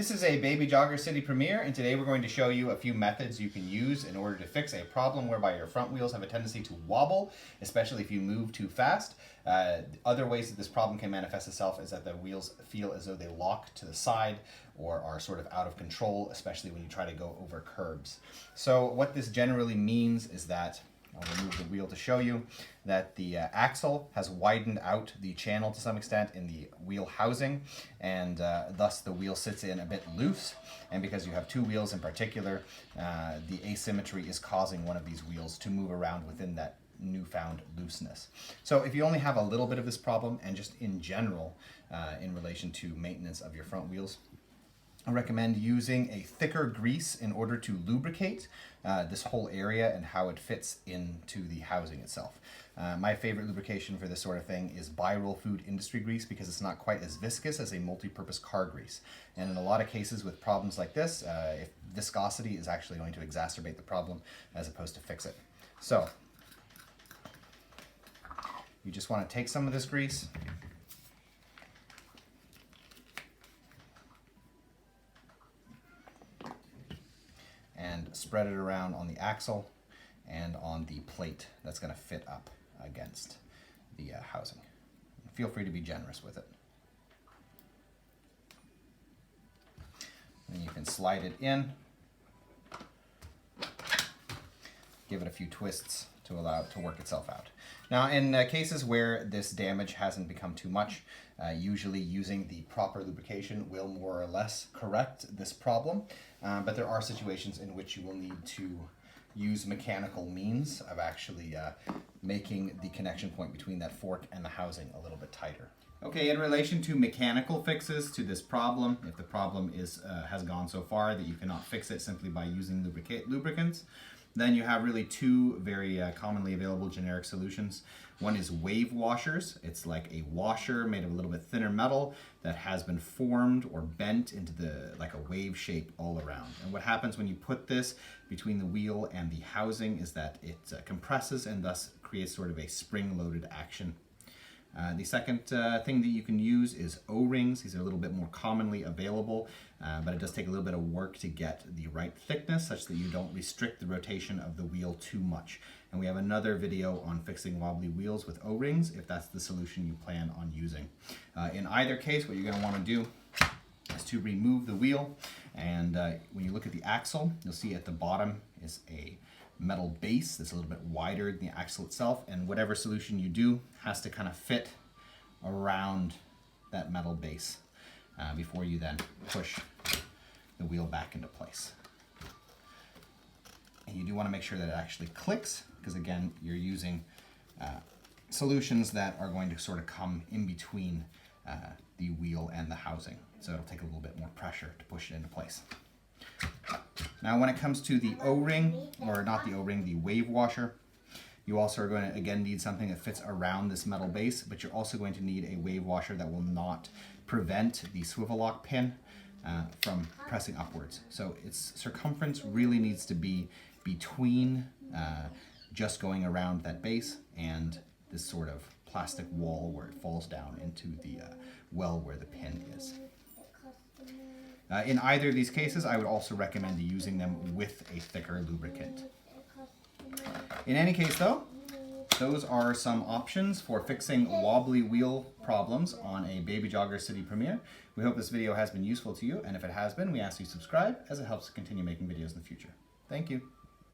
This is a BabyJogger City Premier, and today we're going to show you a few methods you can use in order to fix a problem whereby your front wheels have a tendency to wobble, especially if you move too fast. Other ways that this problem can manifest itself is that the wheels feel as though they lock to the side or are sort of out of control, especially when you try to go over curbs. So what this generally means is that I'll remove the wheel to show you that the axle has widened out the channel to some extent in the wheel housing, and thus the wheel sits in a bit loose. And because you have two wheels in particular, the asymmetry is causing one of these wheels to move around within that newfound looseness. So if you only have a little bit of this problem, and just in general in relation to maintenance of your front wheels, I recommend using a thicker grease in order to lubricate this whole area and how it fits into the housing itself. My favorite lubrication for this sort of thing is Bi-Roll Food Industry grease because it's not quite as viscous as a multi-purpose car grease. And in a lot of cases with problems like this, if viscosity is actually going to exacerbate the problem as opposed to fix it. So you just want to take some of this grease, and spread it around on the axle and on the plate that's going to fit up against the housing. Feel free to be generous with it. And you can slide it in, give it a few twists to allow it to work itself out. Now, in cases where this damage hasn't become too much, usually using the proper lubrication will more or less correct this problem, but there are situations in which you will need to use mechanical means of actually making the connection point between that fork and the housing a little bit tighter. Okay, in relation to mechanical fixes to this problem, if the problem has gone so far that you cannot fix it simply by using lubricants, then you have really two very commonly available generic solutions. One is wave washers. It's like a washer made of a little bit thinner metal that has been formed or bent into like a wave shape all around. And what happens when you put this between the wheel and the housing is that it compresses and thus creates sort of a spring-loaded action. The second thing that you can use is O-rings. These are a little bit more commonly available, but it does take a little bit of work to get the right thickness such that you don't restrict the rotation of the wheel too much. And we have another video on fixing wobbly wheels with O-rings if that's the solution you plan on using. In either case, what you're going to want to do is to remove the wheel, and when you look at the axle, you'll see at the bottom is a metal base that's a little bit wider than the axle itself, and whatever solution you do has to kind of fit around that metal base before you then push the wheel back into place. And you do want to make sure that it actually clicks, because again, you're using solutions that are going to sort of come in between the wheel and the housing, so it'll take a little bit more pressure to push it into place. Now when it comes to the O-ring, or not the O-ring, the wave washer, you also are going to again need something that fits around this metal base, but you're also going to need a wave washer that will not prevent the swivel lock pin from pressing upwards. So its circumference really needs to be between just going around that base and this sort of plastic wall where it falls down into the well where the pin is. In either of these cases, I would also recommend using them with a thicker lubricant. In any case though, those are some options for fixing wobbly wheel problems on a BabyJogger City Premier. We hope this video has been useful to you, and if it has been, we ask you to subscribe as it helps to continue making videos in the future. Thank you.